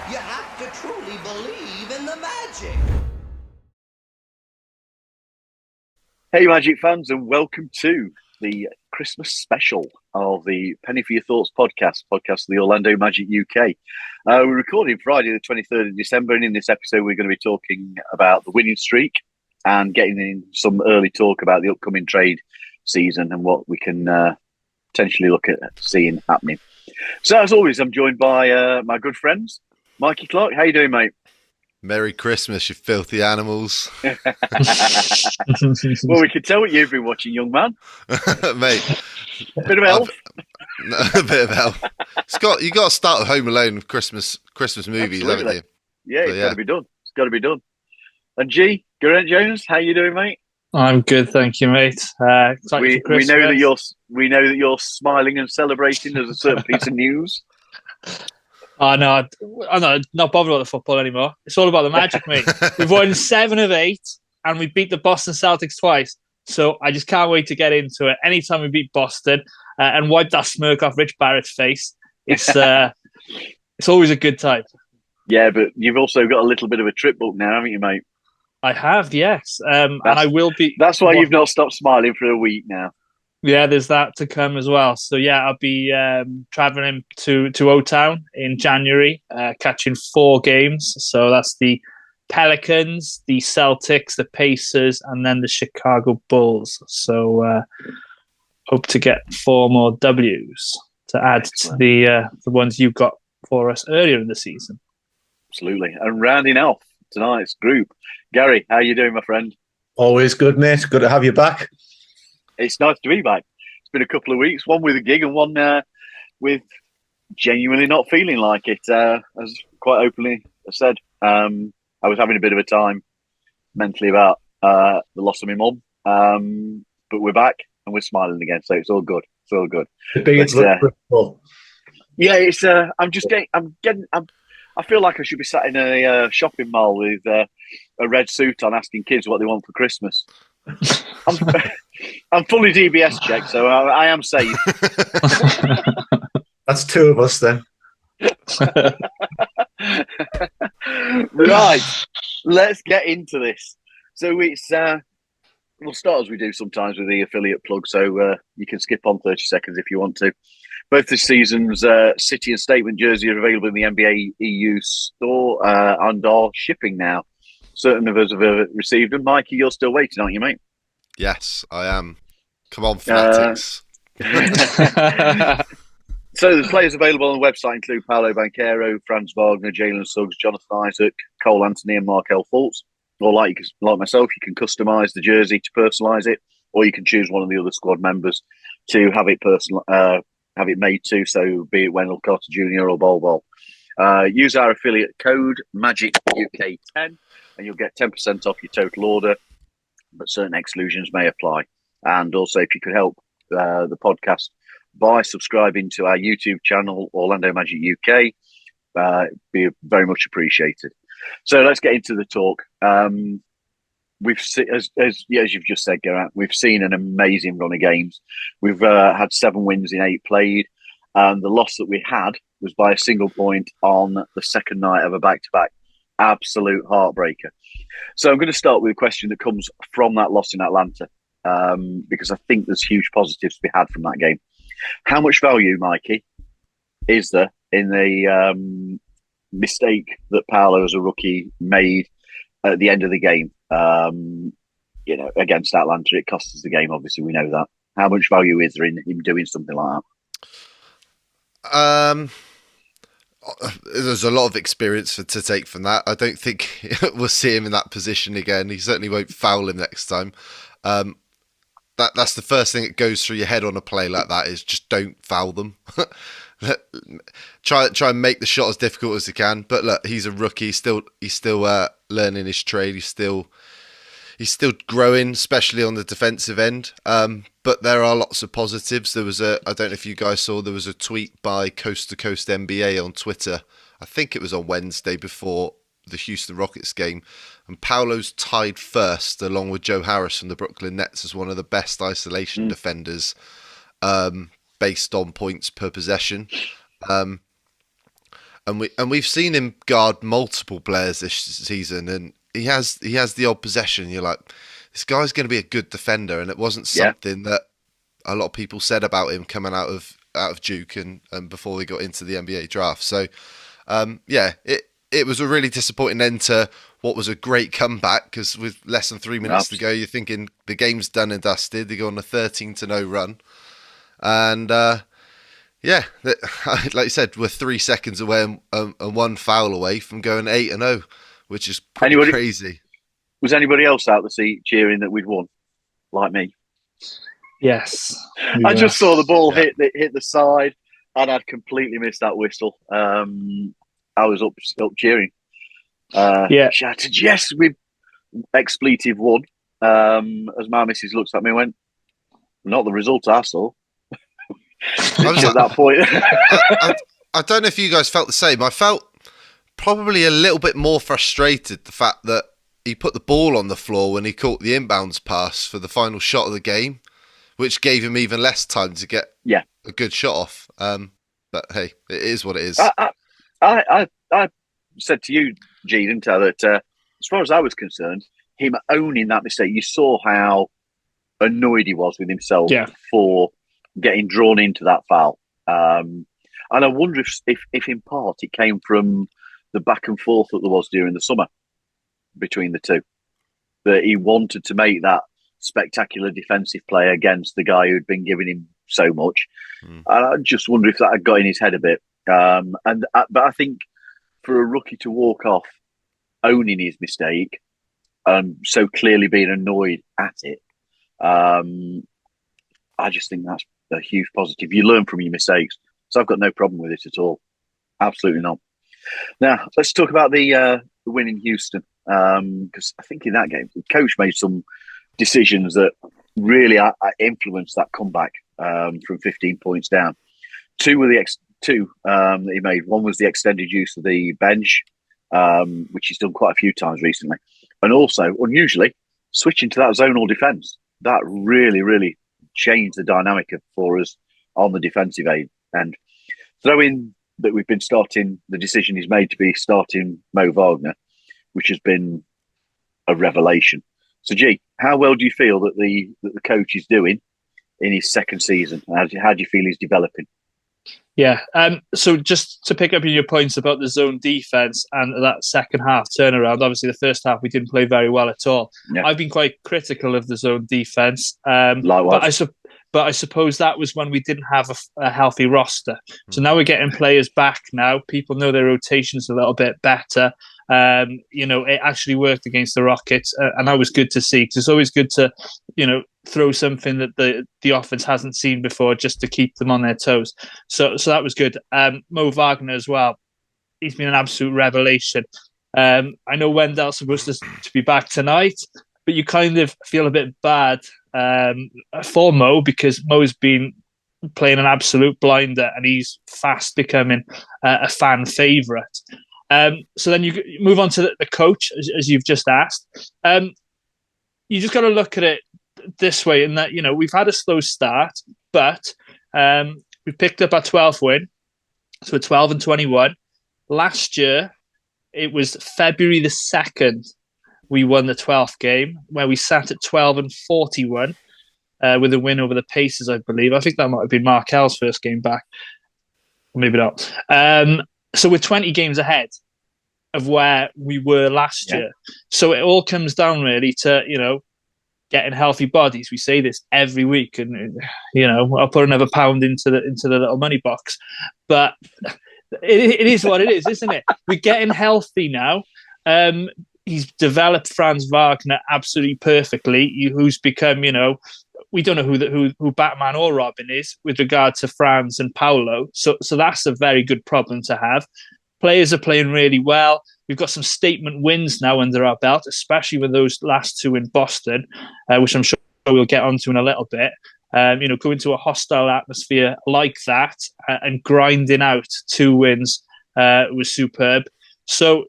You have to truly believe in the magic. Hey, Magic fans, and welcome to the Christmas special of the Penny for Your Thoughts podcast of the Orlando Magic UK. We're recording Friday, the 23rd of December, and in this episode, we're going to be talking about the winning streak and getting in some early talk about the upcoming trade season and what we can potentially look at seeing happening. So, as always, I'm joined by my good friends, Mikey Clark. How you doing, mate? Merry Christmas, you filthy animals. Well, we can tell what you've been watching, young man. Mate. A bit of Elf. A bit of Elf. You got to start with Home Alone with Christmas movies, Absolutely. haven't you? Yeah, it's got to be done. It's got to be done. And Geraint Jones, how you doing, mate? I'm good, thank you, mate. We know that you're smiling and celebrating. There's a certain piece of news. Oh, no, I'm not bothered about the football anymore. It's all about the Magic, mate. We've won 7 of 8, and we beat the Boston Celtics twice. So I just can't wait to get into it. Anytime we beat Boston and wipe that smirk off Rich Barrett's face, it's always a good time. Yeah, but you've also got a little bit of a trip book now, haven't you, mate? I have, yes. And I will be... That's why you've not stopped smiling for a week now. Yeah, there's that to come as well. So, yeah, I'll be traveling to O-Town in January, catching 4 games. So that's the Pelicans, the Celtics, the Pacers, and then the Chicago Bulls. So hope to get 4 more Ws to add to the ones you got for us earlier in the season. Absolutely. And rounding off tonight's group, Gary, how you doing, my friend? Always good, mate. Good to have you back. It's nice to be back. It's been a couple of weeks, one with a gig and one with genuinely not feeling like it. As quite openly said, I was having a bit of a time mentally about the loss of my mum. But we're back and we're smiling again, so it's all good. It's all good. Yeah, it's. I feel like I should be sat in a shopping mall with a red suit on, asking kids what they want for Christmas. I'm fully DBS checked, so I am safe. That's 2 of us then. Right, let's get into this. So it's we'll start as we do sometimes with the affiliate plug. So you can skip on 30 seconds if you want to. Both this season's City and Statement jersey are available in the NBA EU store and are shipping now. Certain of us have received them. Mikey, you're still waiting, aren't you, mate? Yes, I am. Come on, fanatics. So the players available on the website include Paolo Banchero, Franz Wagner, Jalen Suggs, Jonathan Isaac, Cole Anthony, and Markel Fultz. Or like myself, you can customise the jersey to personalise it, or you can choose one of the other squad members to have it made to. So be it Wendell Carter Jr. or Bol Bol. Use our affiliate code MAGICUK10 and you'll get 10% off your total order, but certain exclusions may apply. And also, if you could help the podcast by subscribing to our YouTube channel, Orlando Magic UK, be very much appreciated. So let's get into the talk. We've seen, as you've just said, Geraint, we've seen an amazing run of games. We've had 7 wins in 8 played. And the loss that we had was by a single point on the second night of a back-to-back. Absolute heartbreaker. So I'm going to start with a question that comes from that loss in Atlanta, because I think there's huge positives to be had from that game. How much value, Mikey, is there in the mistake that Paolo as a rookie made at the end of the game? Against Atlanta, it cost us the game. Obviously, we know that. How much value is there in him doing something like that? There's a lot of experience to take from that. I don't think we'll see him in that position again. He certainly won't foul him next time. That's the first thing that goes through your head on a play like that is just don't foul them. Try and make the shot as difficult as you can. But look, he's a rookie. He's still learning his trade. He's still growing, especially on the defensive end. But there are lots of positives. I don't know if you guys saw, there was a tweet by Coast to Coast NBA on Twitter. I think it was on Wednesday before the Houston Rockets game. And Paolo's tied first, along with Joe Harris from the Brooklyn Nets, as one of the best isolation defenders based on points per possession. and we've seen him guard multiple players this season, and he has the odd possession. You're like, this guy's going to be a good defender, and it wasn't something that a lot of people said about him coming out of Duke and before he got into the NBA draft. So it was a really disappointing end to what was a great comeback, because with less than 3 minutes to go, you're thinking the game's done and dusted. They go on a 13-0 run, and like you said, we're 3 seconds away and one foul away from going 8-0, which is pretty crazy. Was anybody else out the seat cheering that we'd won, like me? Yes. I just saw the ball hit the side, and I'd completely missed that whistle. I was up cheering. Shouted, yes, we've expletive won. As my missus looks at me and went, not the result I saw. I was at that point. I don't know if you guys felt the same. I felt probably a little bit more frustrated the fact that he put the ball on the floor when he caught the inbounds pass for the final shot of the game, which gave him even less time to get a good shot off. But hey, it is what it is. I said to you, G, didn't I, that as far as I was concerned, him owning that mistake, you saw how annoyed he was with himself for getting drawn into that foul. And I wonder if in part it came from the back and forth that there was during the summer between the two, that he wanted to make that spectacular defensive play against the guy who'd been giving him so much. And I just wonder if that had got in his head a bit. But I think for a rookie to walk off owning his mistake and so clearly being annoyed at it, I just think that's a huge positive. You learn from your mistakes. So I've got no problem with it at all. Absolutely not. Now, let's talk about the win in Houston. Because I think in that game, the coach made some decisions that really influenced that comeback from 15 points down. Two that he made. One was the extended use of the bench, which he's done quite a few times recently. And also, unusually, switching to that zonal defence. That really, really changed the dynamic for us on the defensive end. Throw in that we've been starting, the decision he's made to be starting Mo Wagner, which has been a revelation. So, G, how well do you feel that the coach is doing in his second season? How do you feel he's developing? Yeah. So just to pick up on your points about the zone defense and that second half turnaround, obviously the first half we didn't play very well at all. Yeah. I've been quite critical of the zone defense. Likewise. But I suppose that was when we didn't have a healthy roster. So now we're getting players back now. People know their rotations a little bit better. It actually worked against the Rockets, and that was good to see, because it's always good to, throw something that the offense hasn't seen before, just to keep them on their toes. So that was good. Mo Wagner as well. He's been an absolute revelation. I know Wendell's supposed to be back tonight, but you kind of feel a bit bad for Mo, because Mo's been playing an absolute blinder, and he's fast becoming a fan favourite. So then you move on to the coach, as you've just asked. You just got to look at it this way, in that, we've had a slow start, but we picked up our 12th win. So we're 12-21. Last year, it was February the 2nd, we won the 12th game, where we sat at 12-41 with a win over the Pacers, I believe. I think that might have been Markel's first game back. Maybe not. So we're 20 games ahead of where we were last year. So it all comes down really to, getting healthy bodies. We say this every week, and I'll put another pound into the little money box. But it is what it is, isn't it? We're getting healthy now. He's developed Franz Wagner absolutely perfectly, who's become, we don't know who Batman or Robin is with regard to Franz and Paolo. So that's a very good problem to have. Players are playing really well. We've got some statement wins now under our belt, especially with those last two in Boston, which I'm sure we'll get onto in a little bit. Going to a hostile atmosphere like that and grinding out 2 wins was superb. So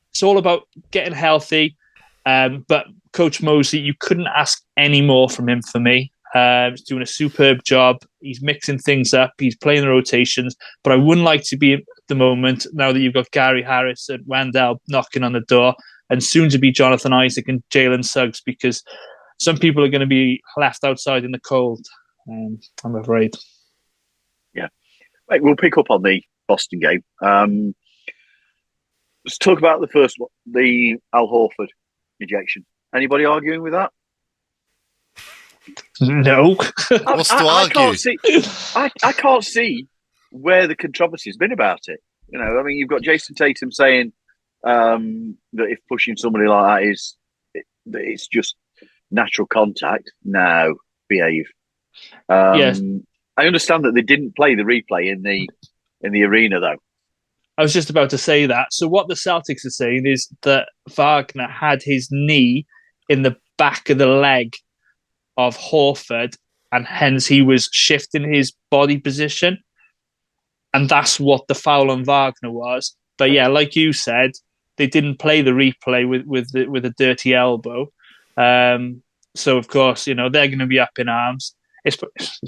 it's all about getting healthy. But Coach Mosley, you couldn't ask any more from him for me. He's doing a superb job. He's mixing things up. He's playing the rotations. But I wouldn't like to be at the moment, now that you've got Gary Harris and Wendell knocking on the door, and soon to be Jonathan Isaac and Jalen Suggs, because some people are going to be left outside in the cold, I'm afraid. Yeah. Right, we'll pick up on the Boston game. Let's talk about the first one, the Al Horford ejection. Anybody arguing with that? No. What's to argue? I can't see where the controversy's been about it. You know, I mean, you've got Jason Tatum saying that if pushing somebody like that it's just natural contact. No, behave. Yes. I understand that they didn't play the replay in the arena, though. I was just about to say that. So what the Celtics are saying is that Wagner had his knee in the back of the leg of Horford, and hence he was shifting his body position. And that's what the foul on Wagner was. But yeah, like you said, they didn't play the replay with a dirty elbow. So of course, they're going to be up in arms. It's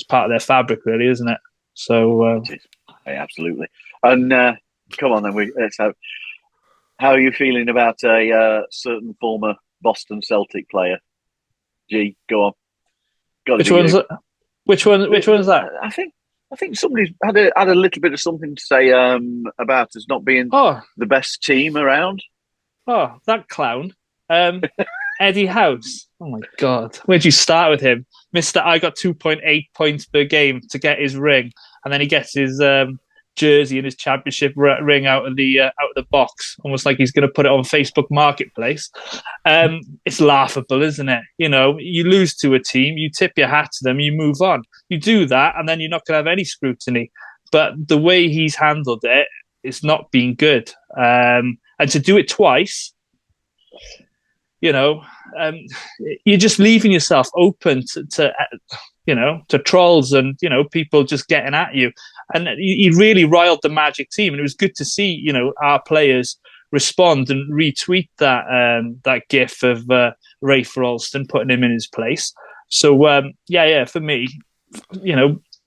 part of their fabric, really, isn't it? So yeah, absolutely. And come on, then. How are you feeling about a certain former Boston Celtic player? G, go on. Which one's that? I think somebody's had a little bit of something to say about us not being the best team around. Oh, that clown. Eddie House. Oh my God. Where'd you start with him? Mr. I got 2.8 points per game to get his ring, and then he gets his jersey and his championship ring out of the box, almost like he's going to put it on Facebook Marketplace. It's laughable, isn't it? You lose to a team, you tip your hat to them, you move on. You do that, and then you're not going to have any scrutiny. But the way he's handled it, it's not been good. And to do it twice, you're just leaving yourself open to trolls and people just getting at you. And he really riled the Magic team, and it was good to see our players respond and retweet that gif of Rafe Ralston putting him in his place. So for me,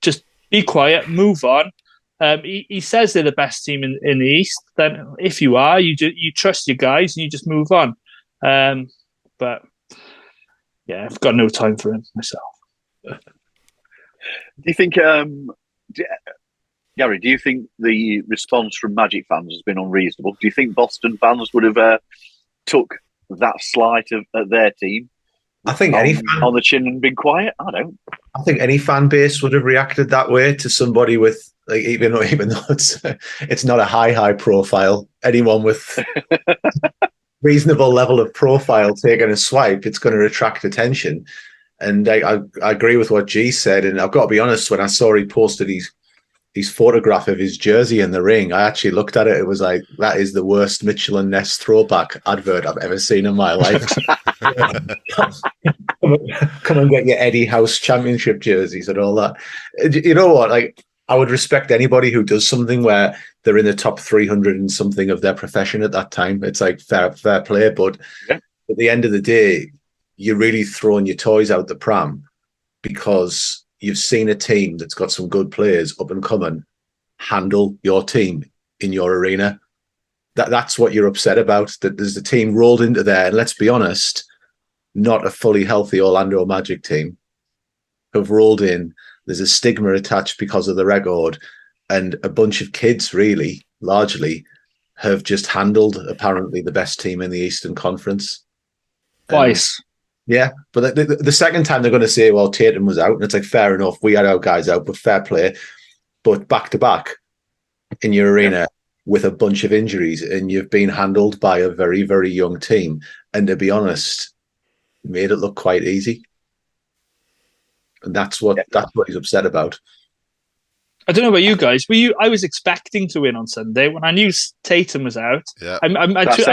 just be quiet, move on. He says they're the best team in the East. Then if you are, you trust your guys and you just move on. But yeah, I've got no time for him myself. Do you think, Gary, do you think the response from Magic fans has been unreasonable? Do you think Boston fans would have took that slight at their team? I think any fan on the chin and been quiet. I don't. I think any fan base would have reacted that way to somebody with, like, even though it's not a high profile. Anyone with reasonable level of profile taking a swipe, it's going to attract attention. And I agree with what G said. And I've got to be honest, when I saw he posted his photograph of his jersey in the ring, I actually looked at it. It was like, that is the worst Mitchell and Ness throwback advert I've ever seen in my life. Come and get your Eddie House championship jerseys and all that. You know what? Like, I would respect anybody who does something where they're in the top 300 and something of their profession at that time. It's like fair play. But at the end of the day, you're really throwing your toys out the pram because you've seen a team that's got some good players up and coming handle your team in your arena. That's what you're upset about, that there's a team rolled into there. And let's be honest, not a fully healthy Orlando Magic team have rolled in. There's a stigma attached because of the record. And a bunch of kids, really, largely, have just handled apparently the best team in the Eastern Conference. Twice. Yeah, but the second time they're going to say, well, Tatum was out. And it's like, fair enough, we had our guys out, but fair play. But back-to-back in your arena with a bunch of injuries, and you've been handled by a very, very young team. And to be honest, made it look quite easy. And that's what he's upset about. I don't know about you guys. I was expecting to win on Sunday when I knew Tatum was out. Yeah. I messaged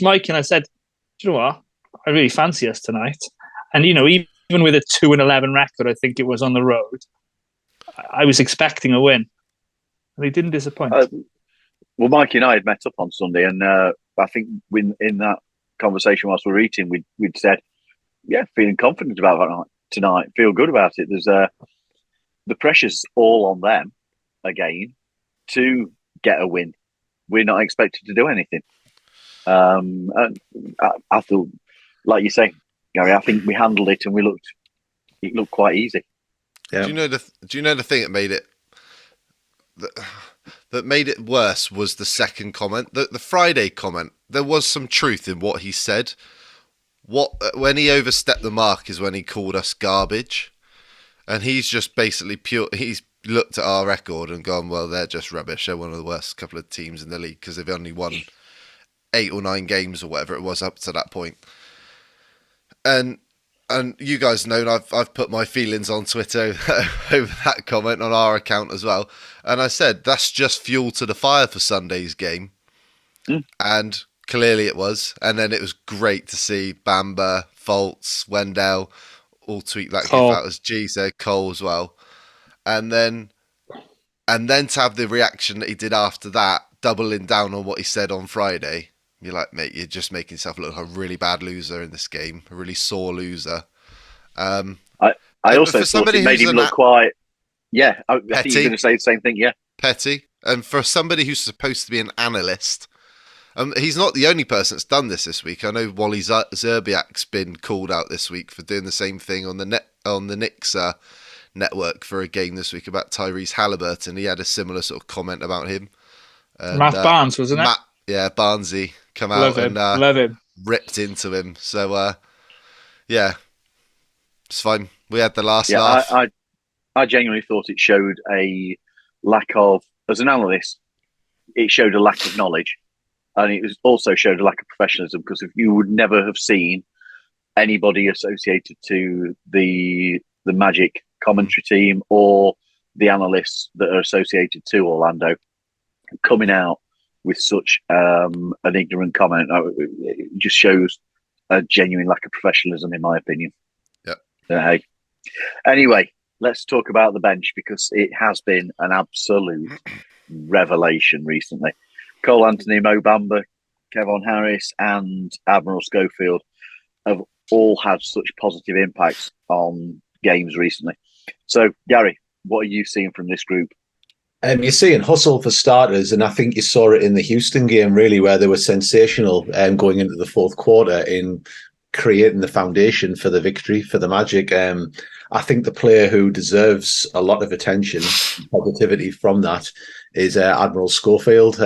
Mikey and I said, do you know what? I really fancy us tonight. And, even with a 2-11 record, I think it was on the road, I was expecting a win. And he didn't disappoint. Well, Mikey and I had met up on Sunday, and I think in that conversation whilst we were eating, we'd said, feeling confident about that night. tonight. Feel good about it. There's the pressure's all on them again to get a win. We're not expected to do anything. And I thought, like you say, Gary, I think we handled it and it looked quite easy. Yeah. Do you know the thing that made it worse was the second comment, the Friday comment. There was some truth in what he said. When he overstepped the mark is when he called us garbage, and he's just basically he's looked at our record and gone, well, they're just rubbish. They're one of the worst couple of teams in the league because they've only won 8 or 9 games or whatever it was up to that point. And you guys know I've put my feelings on Twitter over that comment on our account as well. And I said, that's just fuel to the fire for Sunday's game. And clearly it was. And then it was great to see Bamba, Foltz, Wendell all tweet that gif out, as G said, Cole as well. And then to have the reaction that he did after that, doubling down on what he said on Friday. You're like, mate, you're just making yourself look like a really bad loser in this game, a really sore loser. I also thought it made him look quite... Yeah, I think you're going to say the same thing, yeah. Petty. And for somebody who's supposed to be an analyst, he's not the only person that's done this week. I know Wally Zerbiak's been called out this week for doing the same thing on the Knicks network for a game this week about Tyrese Halliburton. He had a similar sort of comment about him. And, Matt Barnes, wasn't it? Yeah, Barnesy come out love him. Ripped into him. So, yeah, it's fine. We had the last laugh. I genuinely thought it showed a lack of, as an analyst, it showed a lack of knowledge. And it also showed a lack of professionalism, because if you would never have seen anybody associated to the Magic commentary team or the analysts that are associated to Orlando coming out with such an ignorant comment, it just shows a genuine lack of professionalism, in my opinion. Yep. Anyway, let's talk about the bench, because it has been an absolute revelation recently. Cole Anthony, Mo Bamba, Kevon Harris, and Admiral Schofield have all had such positive impacts on games recently. So, Gary, what are you seeing from this group? You're seeing hustle for starters, and I think you saw it in the Houston game, really, where they were sensational going into the fourth quarter in creating the foundation for the victory for the Magic. I think the player who deserves a lot of attention, positivity from that, is Admiral Schofield.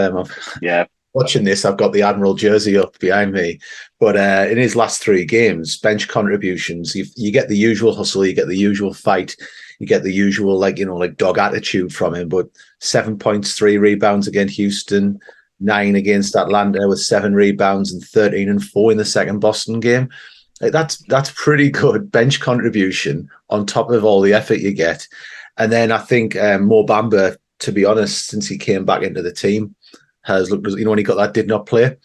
Watching this, I've got the Admiral jersey up behind me. But in his last 3 games, bench contributions, you get the usual hustle, you get the usual fight, you get the usual dog attitude from him. But 7 points, 3 rebounds against Houston, 9 against Atlanta with 7 rebounds, and 13 and 4 in the second Boston game. That's pretty good bench contribution on top of all the effort you get. And then I think Mo Bamba, to be honest, since he came back into the team, has looked, when he got that did not play,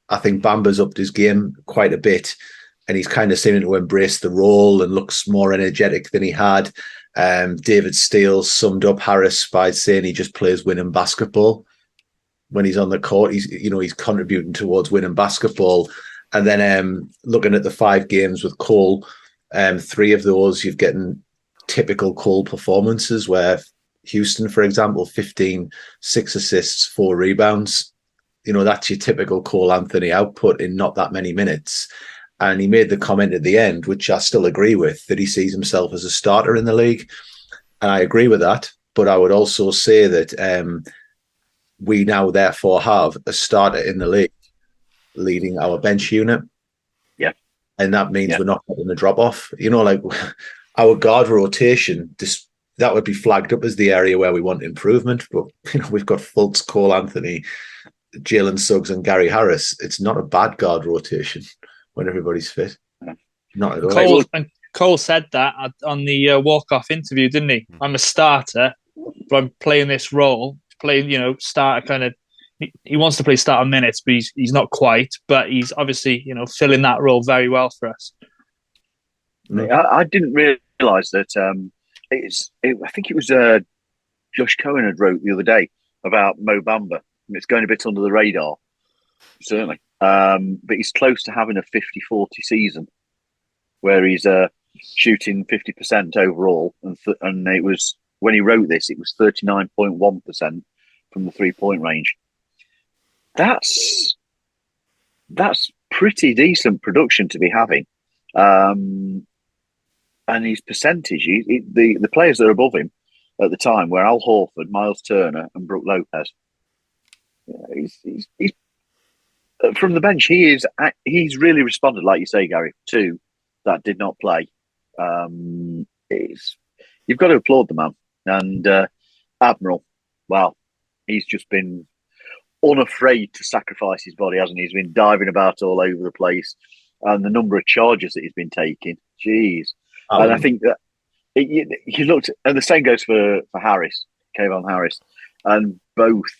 I think Bamba's upped his game quite a bit, and he's kind of seeming to embrace the role and looks more energetic than he had. David Steele summed up Harris by saying he just plays winning basketball. When he's on the court, he's contributing towards winning basketball. And then looking at the 5 games with Cole, 3 of those you've getting typical Cole performances, where Houston, for example, 15, 6 assists, 4 rebounds. That's your typical Cole Anthony output in not that many minutes. And he made the comment at the end, which I still agree with, that he sees himself as a starter in the league. And I agree with that. But I would also say that we now therefore have a starter in the league leading our bench unit. Yeah. And that means we're not getting a drop off. Our guard rotation, that would be flagged up as the area where we want improvement. But we've got Fultz, Cole Anthony, Jalen Suggs, and Gary Harris. It's not a bad guard rotation when everybody's fit. Not at all. Cole said that on the walk-off interview, didn't he? I'm a starter, but I'm playing this role. Playing, starter kind of. He wants to play starter minutes, but he's not quite. But he's obviously, filling that role very well for us. I didn't realise that. I think it was Josh Cohen had wrote the other day about Mo Bamba. It's going a bit under the radar, certainly. But he's close to having a 50-40 season, where he's shooting 50% overall, and it was when he wrote this, it was 39.1% from the 3-point range. That's pretty decent production to be having. And his percentage, the players that are above him at the time were Al Horford, Miles Turner, and Brook Lopez. He's from the bench. He's really responded, like you say, Gary, to that did not play. You've got to applaud the man. And Admiral, well, he's just been unafraid to sacrifice his body, hasn't he? He's been diving about all over the place, and the number of charges that he's been taking, jeez. And I think that you looked, and the same goes for Harris, Kevon Harris, and both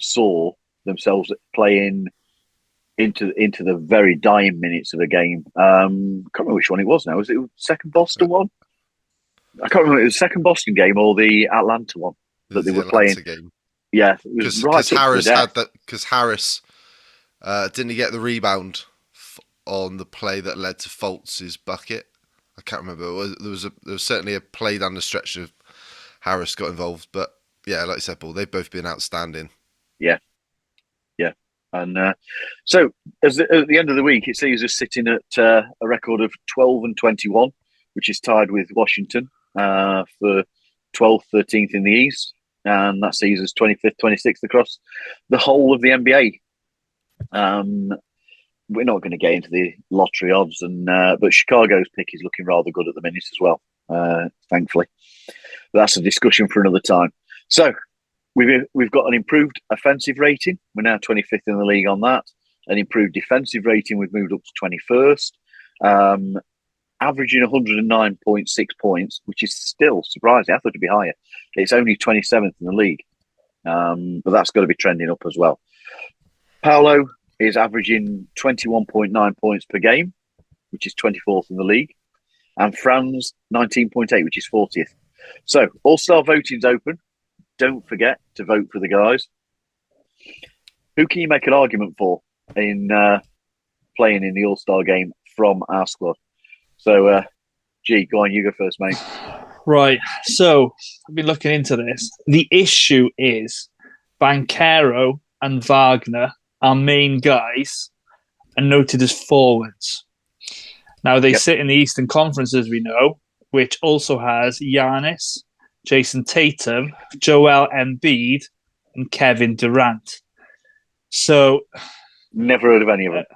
saw themselves playing into the very dying minutes of a game. I can't remember which one it was now. Was it the second Boston one? I can't remember. It was the second Boston game or the Atlanta one that they were playing. Game. Yeah, because Harris had that. Because Harris didn't he get the rebound on the play that led to Fultz's bucket? I can't remember. There was certainly a play down the stretch of Harris got involved, but yeah, like I said, Paul, they've both been outstanding. Yeah. And so at the end of the week, it sees us sitting at a record of 12-21, which is tied with Washington for 12th, 13th in the East. And that sees us 25th, 26th across the whole of the NBA. We're not going to get into the lottery odds, but Chicago's pick is looking rather good at the minute as well, thankfully. But that's a discussion for another time. So we've got an improved offensive rating. We're now 25th in the league on that. An improved defensive rating. We've moved up to 21st. Averaging 109.6 points, which is still surprising. I thought it'd be higher. It's only 27th in the league. But that's got to be trending up as well. Paolo is averaging 21.9 points per game, which is 24th in the league. And Franz, 19.8, which is 40th. So, All-Star voting's open. Don't forget to vote for the guys. Who can you make an argument for in playing in the All-Star game from our squad? So, G, go on, you go first, mate. Right. So, I've been looking into this. The issue is Banchero and Wagner, our main guys, are noted as forwards. Now, they sit in the Eastern Conference, as we know, which also has Giannis, Jason Tatum, Joel Embiid, and Kevin Durant. So, never heard of any of it.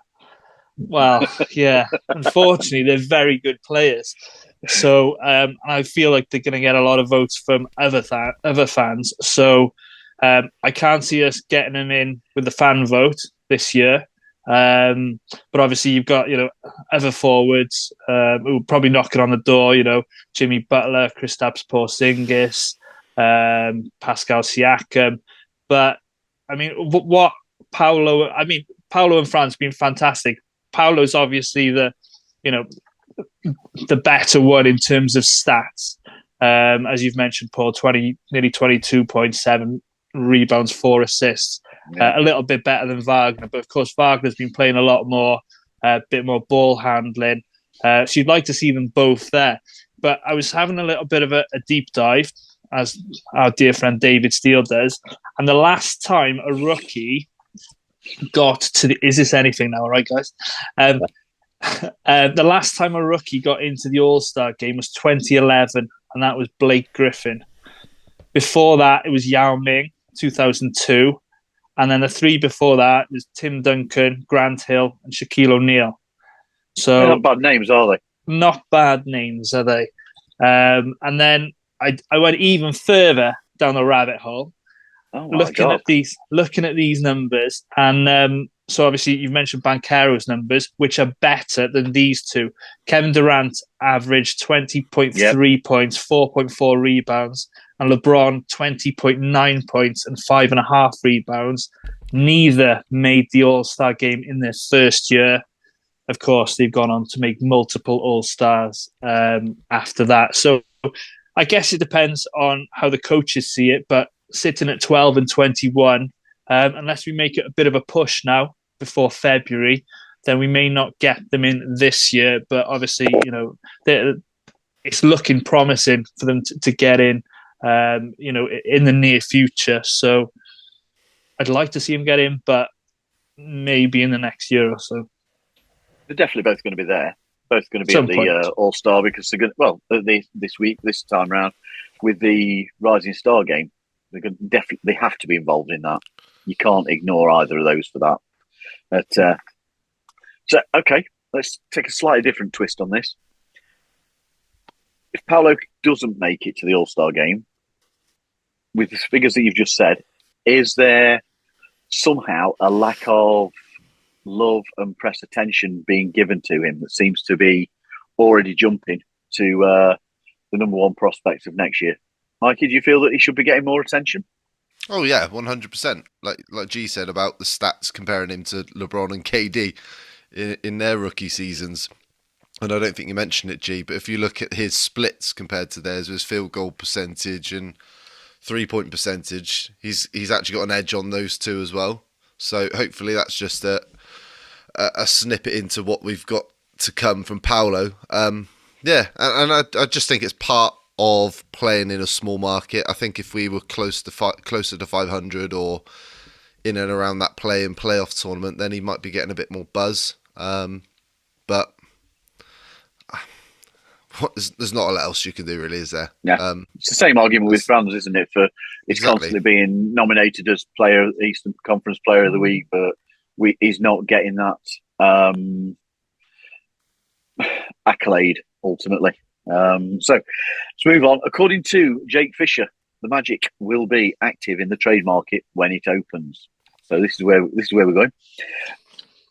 Well, yeah. Unfortunately, they're very good players. So I feel like they're going to get a lot of votes from other fans. So I can't see us getting them in with the fan vote this year. But obviously, you've got other forwards who are probably knocking on the door. Jimmy Butler, Kristaps Porzingis, Pascal Siakam. But I mean, what Paolo? I mean, Paolo and Franz have been fantastic. Paolo's obviously the better one in terms of stats. As you've mentioned, Paul, nearly 22.7 rebounds, 4 assists. A little bit better than Wagner, but of course Wagner's been playing a lot more, a bit more ball handling. So you'd like to see them both there. But I was having a little bit of a deep dive, as our dear friend David Steele does, and the last time a rookie got to is this anything now, all right, guys? The last time a rookie got into the All-Star game was 2011, and that was Blake Griffin. Before that, it was Yao Ming, 2002. And then the 3 before that was Tim Duncan, Grant Hill, and Shaquille O'Neal. So they're not bad names, are they? Not bad names, are they? And then I went even further down the rabbit hole, looking at these numbers. And so obviously you've mentioned Banchero's numbers, which are better than these two. Kevin Durant averaged 20.3 points, 4.4 rebounds, and LeBron 20.9 points and 5.5 rebounds. Neither made the All-Star game in their first year. Of course, they've gone on to make multiple All-Stars after that. So I guess it depends on how the coaches see it, but sitting at 12 and 21, unless we make it a bit of a push now before February, then we may not get them in this year. But obviously, it's looking promising for them to get in, in the near future. So I'd like to see him get in, but maybe in the next year or so. They're definitely both going to be there. Both going to be at the All-Star, because they're going. This week, this time round, with the Rising Star game, they're going they have to be involved in that. You can't ignore either of those for that. But so okay, let's take a slightly different twist on this. If Paolo doesn't make it to the All-Star game, with the figures that you've just said, is there somehow a lack of love and press attention being given to him that seems to be already jumping to the number one prospect of next year? Mikey, do you feel that he should be getting more attention? Oh yeah, 100%. Like G said about the stats, comparing him to LeBron and KD in their rookie seasons. And I don't think you mentioned it, G, but if you look at his splits compared to theirs, his field goal percentage and 3-point percentage, he's actually got an edge on those two as well. So hopefully that's just a snippet into what we've got to come from Paolo. Yeah, and I just think it's part of playing in a small market. I think if we were closer to 500 or in and around that playoff tournament, then he might be getting a bit more buzz. But there's not a lot else you can do, really, is there? Yeah, it's the same argument with Franz, isn't it? For he's constantly being nominated as Eastern Conference Player of the Week, but he's not getting that accolade ultimately. So let's move on. According to Jake Fisher, the Magic will be active in the trade market when it opens. So this is where we're going.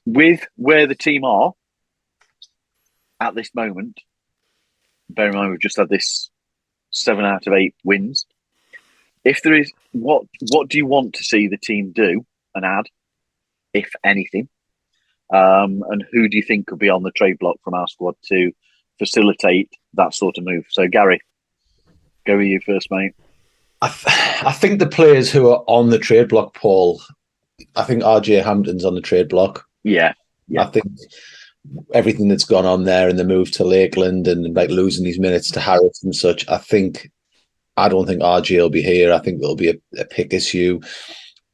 With where the team are at this moment, bear in mind we've just had this 7 out of 8 wins. If there is, what do you want to see the team do and add, if anything? And who do you think could be on the trade block from our squad to facilitate that sort of move? So Gary, go with you first, mate. I think the players who are on the trade block, Paul, I think RJ Hampton's on the trade block. Yeah. I think everything that's gone on there and the move to Lakeland and like losing these minutes to Harris and such, I don't think RJ will be here. I think there'll be a pick issue.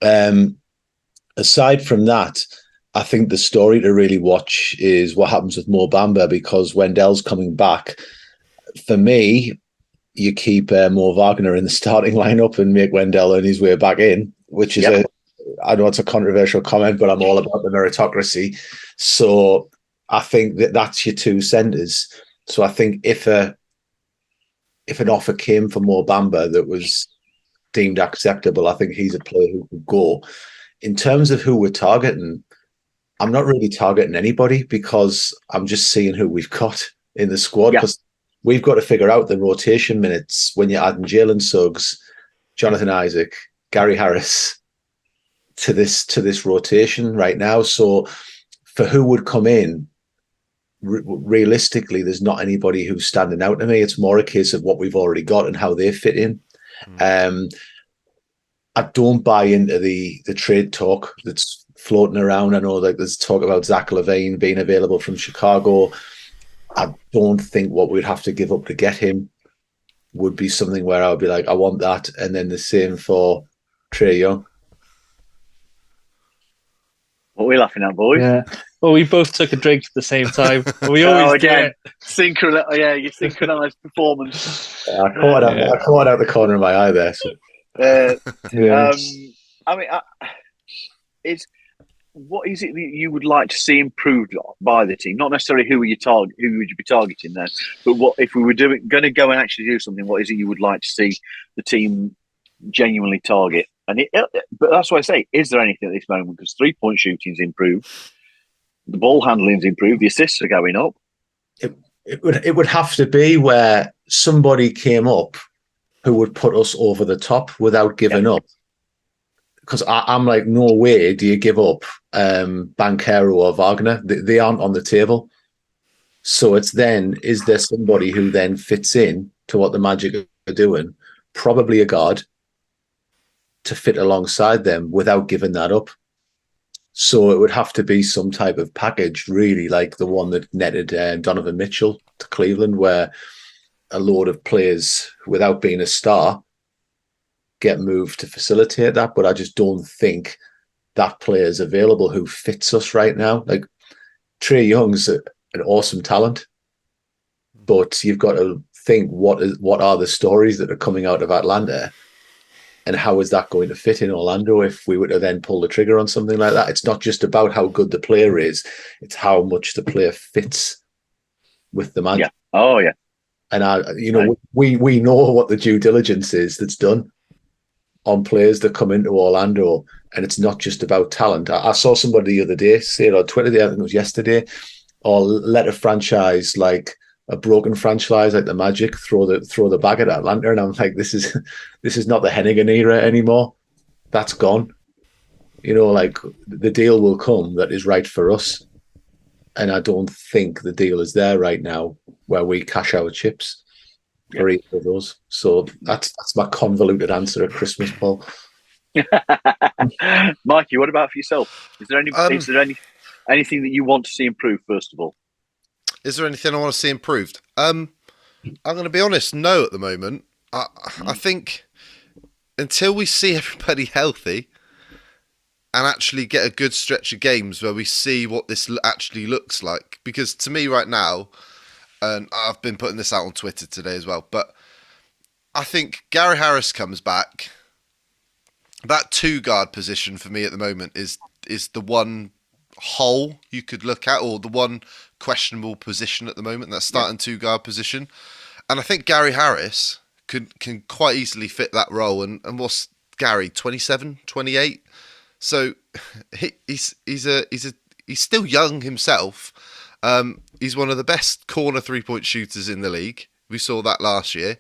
Aside from that, I think the story to really watch is what happens with Mo Bamba, because Wendell's coming back. For me, you keep Mo Wagner in the starting lineup and make Wendell earn his way back in, which is I know it's a controversial comment, but I'm all about the meritocracy. So I think that's your two centers. So I think if an offer came for Mo Bamba that was deemed acceptable, I think he's a player who could go. In terms of who we're targeting, I'm not really targeting anybody because I'm just seeing who we've got in the squad. Because we've got to figure out the rotation minutes when you're adding Jalen Suggs, Jonathan Isaac, Gary Harris to this rotation right now. So for who would come in, realistically, there's not anybody who's standing out to me. It's more a case of what we've already got and how they fit in. I don't buy into the trade talk that's floating around. I know like there's talk about Zach LaVine being available from Chicago. I don't think what we'd have to give up to get him would be something where I would be like, I want that. And then the same for Trae Young. What are we laughing at, boys? Yeah. Well, we both took a drink at the same time. We always do it. You synchronized performance. I caught out the corner of my eye there. So. What is it that you would like to see improved by the team? Not necessarily who would you be targeting there, but what if we were going to go and actually do something? What is it you would like to see the team genuinely target? But that's why I say, is there anything at this moment? Because 3-point shooting's improved, the ball handling's improved, the assists are going up. It would have to be where somebody came up who would put us over the top without giving up. Because I'm like, no way do you give up Banchero or Wagner. They aren't on the table. So it's then, is there somebody who then fits in to what the Magic are doing? Probably a guard to fit alongside them without giving that up. So it would have to be some type of package, really, like the one that netted Donovan Mitchell to Cleveland, where a load of players without being a star get moved to facilitate that. But I just don't think that player is available who fits us right now. Like Trey Young's an awesome talent, but you've got to think what are the stories that are coming out of Atlanta, and how is that going to fit in Orlando if we were to then pull the trigger on something like that? It's not just about how good the player is; it's how much the player fits with the Magic. Yeah. Oh yeah. And we know what the due diligence is that's done on players that come into Orlando, and it's not just about talent. I saw somebody the other day say it on Twitter, I think it was yesterday, or let a franchise like a broken franchise like the Magic throw the bag at Atlanta, and I'm like, this is not the Hennigan era anymore. That's gone. Like the deal will come that is right for us, and I don't think the deal is there right now where we cash our chips for either of those. So that's my convoluted answer at Christmas, Paul. Mikey, what about for yourself? Is there anything that you want to see improved, first of all? Is there anything I want to see improved? I'm going to be honest, no at the moment. I think until we see everybody healthy and actually get a good stretch of games where we see what this actually looks like. Because to me right now, and I've been putting this out on Twitter today as well, but I think Gary Harris comes back. That 2-guard position for me at the moment is the one hole you could look at, or the one questionable position at the moment, that starting 2-guard position. And I think Gary Harris can quite easily fit that role. And what's Gary, 27, 28? So he's still young himself. He's one of the best corner 3-point shooters in the league. We saw that last year.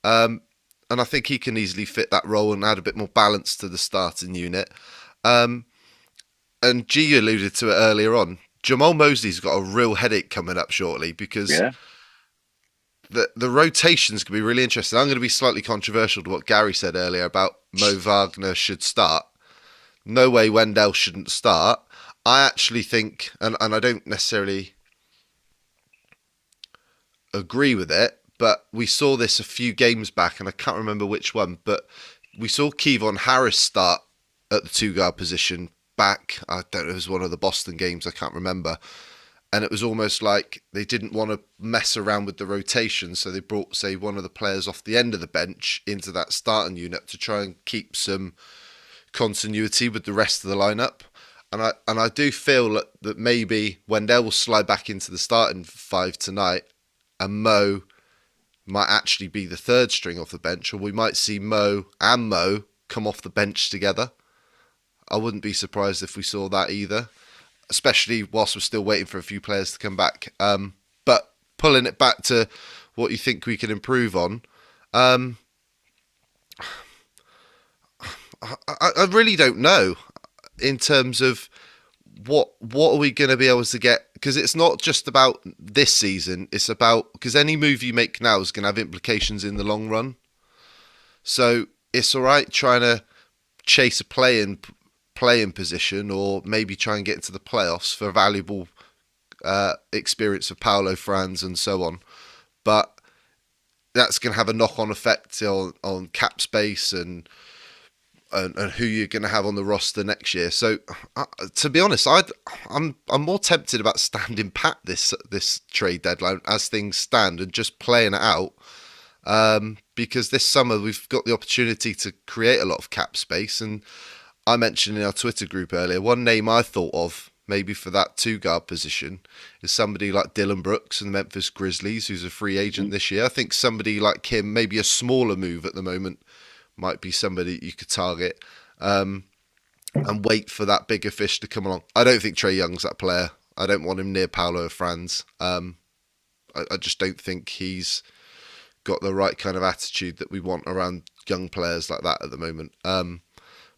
And I think he can easily fit that role and add a bit more balance to the starting unit. And G alluded to it earlier on. Jamal Mosley's got a real headache coming up shortly because the rotations can be really interesting. I'm going to be slightly controversial to what Gary said earlier about Mo Wagner should start. No way Wendell shouldn't start. I actually think, and I don't necessarily agree with it, but we saw this a few games back, and I can't remember which one, but we saw Kevon Harris start at the 2-guard position back. I don't know, it was one of the Boston games, I can't remember. And it was almost like they didn't want to mess around with the rotation, so they brought, say, one of the players off the end of the bench into that starting unit to try and keep some continuity with the rest of the lineup. And I do feel that maybe Wendell will slide back into the starting 5 tonight, and Mo might actually be the 3rd string off the bench, or we might see Mo and Mo come off the bench together. I wouldn't be surprised if we saw that either, especially whilst we're still waiting for a few players to come back. But pulling it back to what you think we can improve on, I really don't know in terms of what are we going to be able to get, because it's not just about this season, it's about, because any move you make now is going to have implications in the long run. So it's all right trying to chase a play-in position, or maybe try and get into the playoffs for valuable experience of Paulo Franz and so on, but that's going to have a knock-on effect on cap space and who you're going to have on the roster next year. So, to be honest, I'm more tempted about standing pat this trade deadline as things stand and just playing it out, because this summer we've got the opportunity to create a lot of cap space. And I mentioned in our Twitter group earlier, one name I thought of maybe for that 2-guard position is somebody like Dylan Brooks and the Memphis Grizzlies, who's a free agent this year. I think somebody like him, maybe a smaller move at the moment, might be somebody you could target and wait for that bigger fish to come along. I don't think Trae Young's that player. I don't want him near Paulo Franz. I just don't think he's got the right kind of attitude that we want around young players like that at the moment.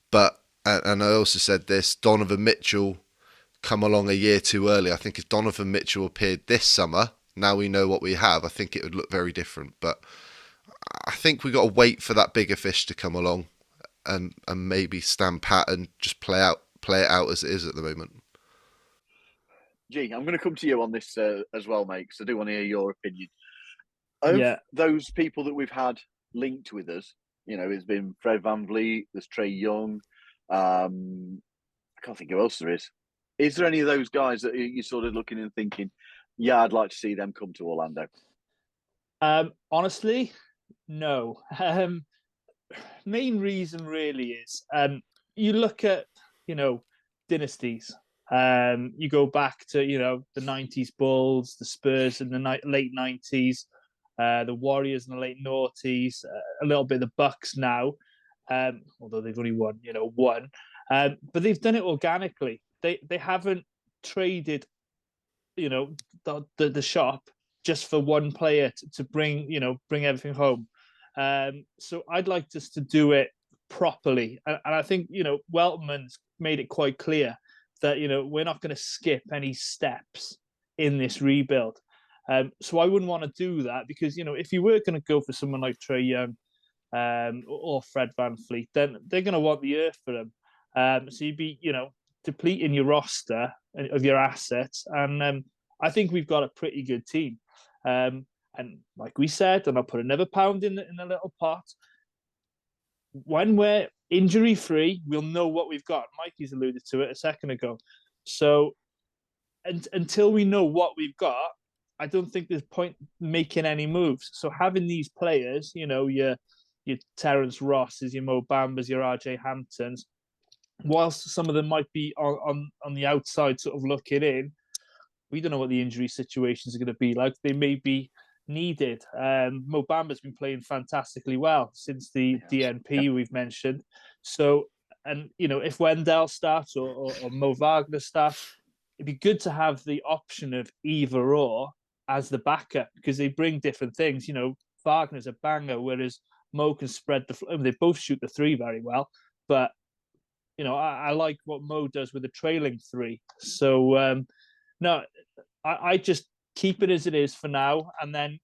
But I also said this, Donovan Mitchell come along a year too early. I think if Donovan Mitchell appeared this summer, now we know what we have, I think it would look very different. But I think we got to wait for that bigger fish to come along and maybe stand pat and just play it out as it is at the moment. Gee, I'm going to come to you on this as well, mate, because I do want to hear your opinion. Of Yeah. those people that we've had linked with us, it's been Fred VanVleet, there's Trey Young. I can't think who else there is. Is there any of those guys that you're sort of looking and thinking, yeah, I'd like to see them come to Orlando? Honestly, no. Main reason really is you look at dynasties. You go back to the '90s Bulls, the Spurs in the late '90s, the Warriors in the late noughties, a little bit of the Bucks now, although they've only won one, but they've done it organically. They haven't traded the shop just for one player to bring everything home. So I'd like us to do it properly, and I think Weltman's made it quite clear that we're not going to skip any steps in this rebuild. So I wouldn't want to do that because if you were going to go for someone like Trey Young or Fred VanVleet, then they're going to want the earth for them. So you'd be depleting your roster of your assets, and I think we've got a pretty good team. And like we said, and I'll put another pound in the little pot. When we're injury free, we'll know what we've got. Mikey's alluded to it a second ago. So until we know what we've got, I don't think there's point making any moves. So having these players, your Terence Rosses, your Mo Bambas, your RJ Hamptons, whilst some of them might be on the outside sort of looking in, we don't know what the injury situations are going to be like. They may be needed. Mo Bamba's been playing fantastically well since the DNP we've mentioned. So, and if Wendell starts or Mo Wagner starts, it'd be good to have the option of either or as the backup because they bring different things. Wagner's a banger, whereas Mo can spread the floor. They both shoot the three very well, but I like what Mo does with the trailing three. So no, I just keep it as it is for now, and then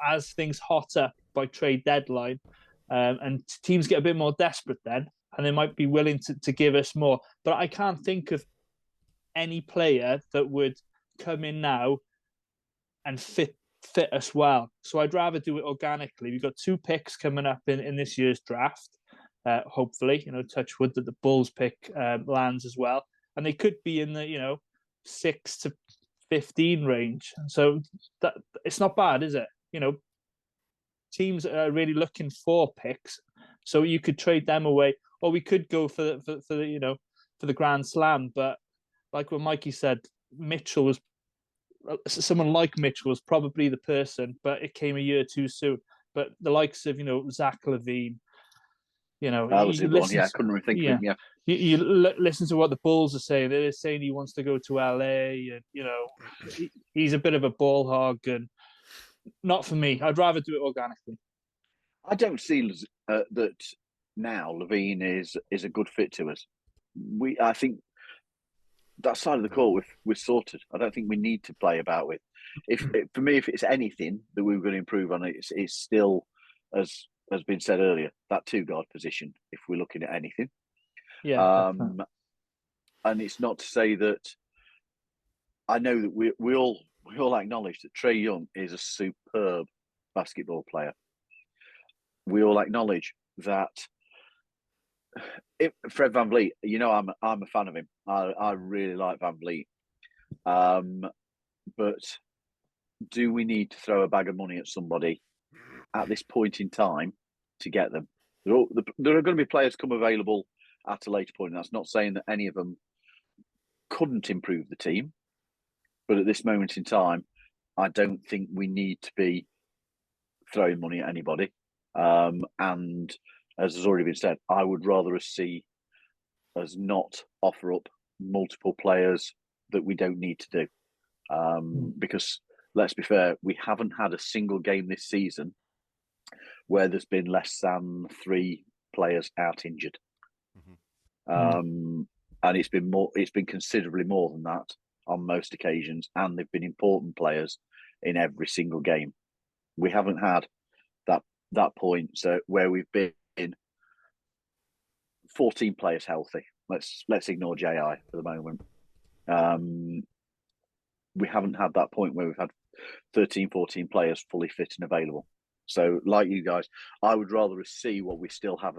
as things hot up by trade deadline, and teams get a bit more desperate then, and they might be willing to give us more. But I can't think of any player that would come in now and fit us well. So I'd rather do it organically. We've got 2 picks coming up in this year's draft. Hopefully, touch wood that the Bulls pick lands as well, and they could be in the 6 to 15 range. So that it's not bad, is it? Teams are really looking for picks, so you could trade them away, or we could go for the Grand Slam. But like what Mikey said, someone like Mitchell was probably the person, but it came a year too soon. But the likes of Zach LaVine, That was the one. Yeah, I couldn't really think of him. Yeah. You listen to what the Bulls are saying. They're saying he wants to go to LA, and he's a bit of a ball hog, and not for me. I'd rather do it organically. I don't see that now. Levine is a good fit to us. I think that side of the court we're sorted. I don't think we need to play about with. For me, if it's anything that we were going to improve on, it's still as has been said earlier, that 2-guard position. If we're looking at anything. Yeah, and it's not to say that I know that we all acknowledge that Trey Young is a superb basketball player. We all acknowledge that Fred VanVleet, I'm a fan of him. I really like VanVleet. But do we need to throw a bag of money at somebody at this point in time to get them? There are going to be players come available at a later point. And that's not saying that any of them couldn't improve the team. But at this moment in time, I don't think we need to be throwing money at anybody. And as has already been said, I would rather see us not offer up multiple players that we don't need to do. Because let's be fair, we haven't had a single game this season where there's been less than 3 players out injured. And it's been considerably more than that on most occasions, and they've been important players in every single game. We haven't had that point where we've been 14 players healthy. Let's ignore JI for the moment. We haven't had that point where we've had 13, 14 players fully fit and available. So, like you guys, I would rather see what we still have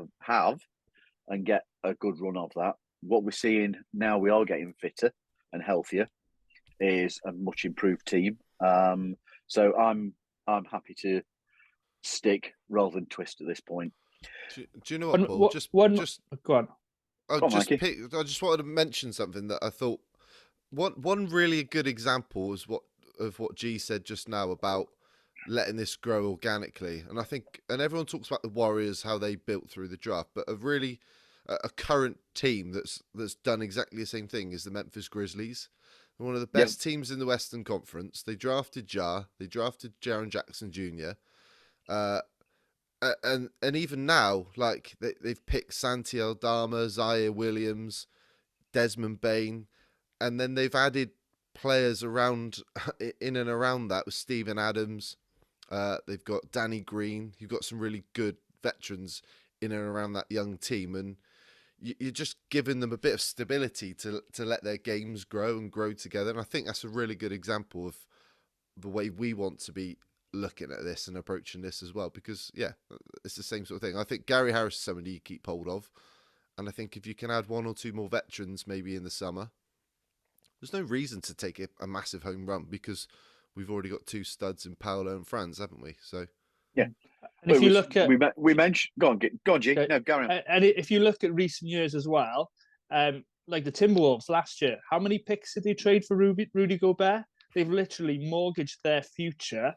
and get a good run of that. What we're seeing now, we are getting fitter and healthier, is a much improved team. So I'm happy to stick rather than twist at this point. Do you know what, Paul? Go on. I just wanted to mention something that I thought one really good example is of what G said just now about letting this grow organically. And I think, and everyone talks about the Warriors, how they built through the draft, but a current team that's done exactly the same thing is the Memphis Grizzlies. They're one of the best teams in the Western Conference. They drafted Ja, they drafted Jaren Jackson Jr. And even now, like they've picked Santi Aldama, Zaire Williams, Desmond Bain, and then they've added players around in and around that with Steven Adams. They've got Danny Green. You've got some really good veterans in and around that young team, and you're just giving them a bit of stability to let their games grow and grow together. And I think that's a really good example of the way we want to be looking at this and approaching this as well, because it's the same sort of thing. I think Gary Harris is somebody you keep hold of, and I think if you can add one or two more veterans maybe in the summer, there's no reason to take a massive home run, because we've already got two studs in Paolo and Franz, haven't we? So yeah. And if you look at we mentioned, go on, G. No, Gary. And if you look at recent years as well, like the Timberwolves last year, how many picks did they trade for Rudy Gobert? They've literally mortgaged their future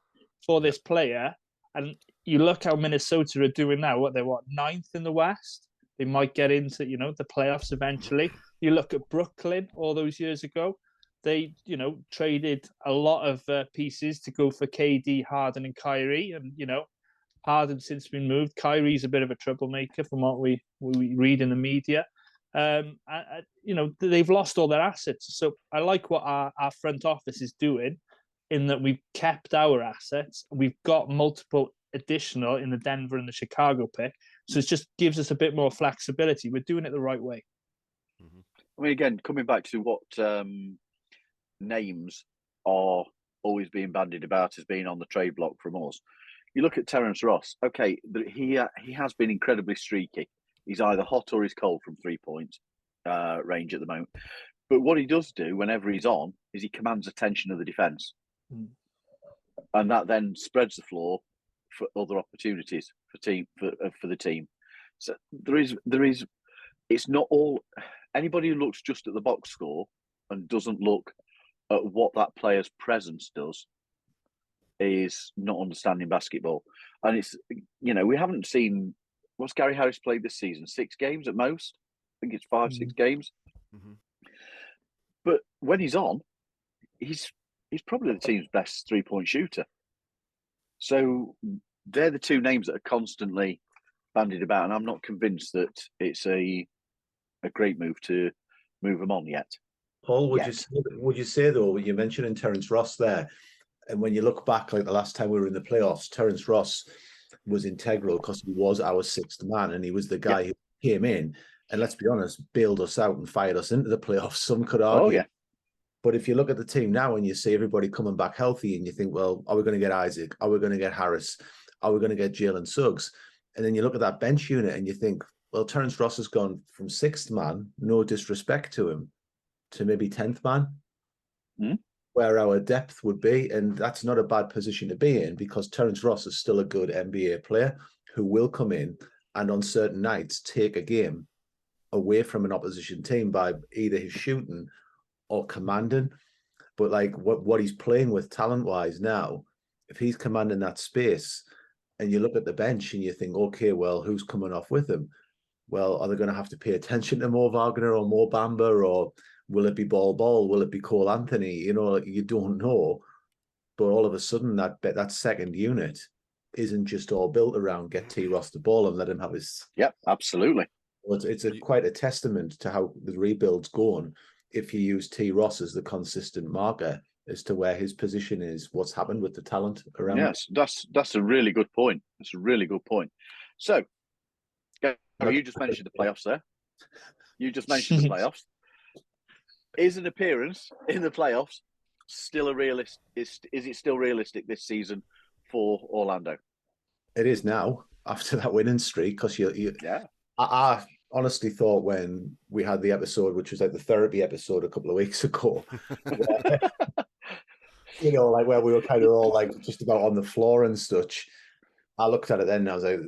for this player. And you look how Minnesota are doing now. They're ninth in the West. They might get into the playoffs eventually. You look at Brooklyn all those years ago. They traded a lot of pieces to go for KD, Harden, and Kyrie, and Harden's since been moved. Kyrie's a bit of a troublemaker from what we read in the media. They've lost all their assets. So I like what our front office is doing, in that we've kept our assets. We've got multiple additional in the Denver and the Chicago pick. So it just gives us a bit more flexibility. We're doing it the right way. Mm-hmm. I mean, again, coming back to what names are always being bandied about as being on the trade block from us. You look at Terence Ross. Okay, he has been incredibly streaky. He's either hot or he's cold from 3-point range at the moment. But what he does do whenever he's on is he commands attention of the defence. And that then spreads the floor for other opportunities for the team. So there is it's not all anybody who looks just at the box score and doesn't look at what that player's presence does is not understanding basketball. And it's we haven't seen what's Gary Harris played this season, 6 games at most. I think it's 5-6 games. Mm-hmm. But when he's on, he's probably the team's best 3-point shooter. So they're the two names that are constantly bandied about, and I'm not convinced that it's a great move to move them on yet. Paul, would you say though, you mentioned Terence Ross there, and when you look back, like the last time we were in the playoffs, Terence Ross was integral because he was our 6th man, and he was the guy who came in and, let's be honest, bailed us out and fired us into the playoffs. Some could argue. Oh, yeah. But if you look at the team now and you see everybody coming back healthy, and you think, well, are we going to get Isaac? Are we going to get Harris? Are we going to get Jalen Suggs? And then you look at that bench unit and you think, well, Terence Ross has gone from 6th man, no disrespect to him, to maybe 10th man, where our depth would be. And that's not a bad position to be in, because Terence Ross is still a good NBA player who will come in and on certain nights take a game away from an opposition team by either his shooting or commanding. But like what he's playing with talent-wise now, if he's commanding that space and you look at the bench and you think, okay, well, who's coming off with him? Well, are they going to have to pay attention to Mo Wagner or Mo Bamba, or will it be Ball? Will it be Cole Anthony? You don't know. But all of a sudden, that second unit isn't just all built around get T. Ross the ball and let him have his... Yep, absolutely. Well, it's quite a testament to how the rebuild's going if you use T. Ross as the consistent marker as to where his position is, what's happened with the talent around. Yes, that's a really good point. That's a really good point. So, you just mentioned the playoffs there. You just mentioned the playoffs. Is an appearance in the playoffs still a realist? Is it still realistic this season for Orlando? It is now after that winning streak because Yeah. I honestly thought when we had the episode, which was like the therapy episode a couple of weeks ago, where, like where we were kind of all like just about on the floor and such. I looked at it then and I was like,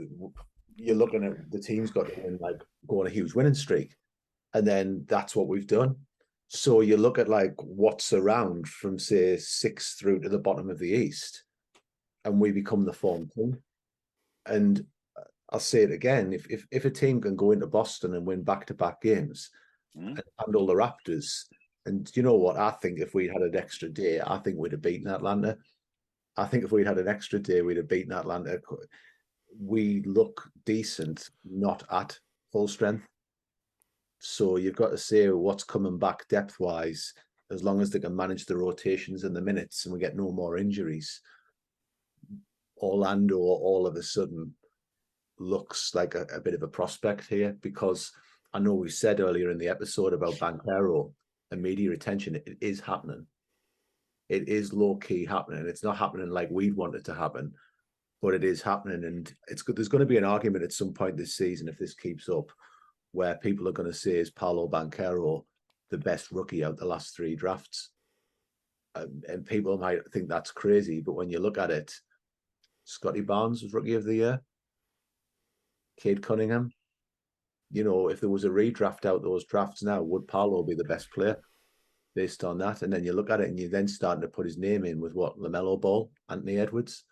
you're looking at the team's got to win, like go on a huge winning streak. And then that's what we've done. So you look at like what's around from say 6th through to the bottom of the East, and we become the form team. And I'll say it again: if a team can go into Boston and win back-to-back games and handle the Raptors, and you know what? I think if we had an extra day, I think we'd have beaten Atlanta. I think if we'd had an extra day, we'd have beaten Atlanta. We look decent, not at full strength. So you've got to say what's coming back depth-wise, as long as they can manage the rotations and the minutes and we get no more injuries. Orlando all of a sudden looks like a bit of a prospect here, because I know we said earlier in the episode about Banchero and media attention. It is happening. It is low-key happening. It's not happening like we'd want it to happen, but it is happening. And it's good. There's going to be an argument at some point this season, if this keeps up, where people are going to say, is Paolo Banchero the best rookie out the last 3 drafts? And people might think that's crazy, but when you look at it, Scotty Barnes was Rookie of the Year. Cade Cunningham. If there was a redraft out those drafts now, would Paolo be the best player based on that? And then you look at it and you're then starting to put his name in with what? LaMelo Ball, Anthony Edwards.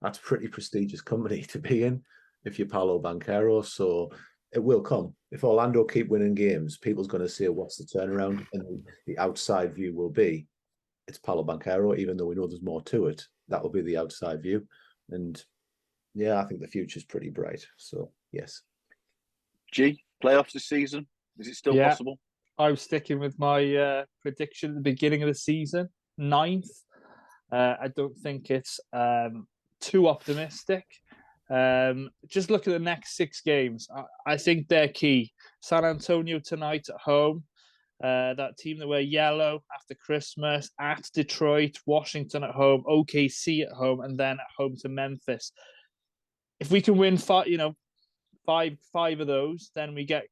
That's pretty prestigious company to be in if you're Paolo Banchero. So it will come. If Orlando keep winning games, people's going to say, what's the turnaround? And the outside view will be, it's Paolo Banchero, even though we know there's more to it. That will be the outside view. And yeah, I think the future's pretty bright. So, yes. G, playoffs this season? Is it still possible? I was sticking with my prediction at the beginning of the season, 9th. I don't think it's too optimistic. Just look at the next 6 games. I think they're key. San Antonio tonight at home. That team that wear yellow after Christmas, at Detroit, Washington at home, OKC at home, and then at home to Memphis. If we can win five of those, then we get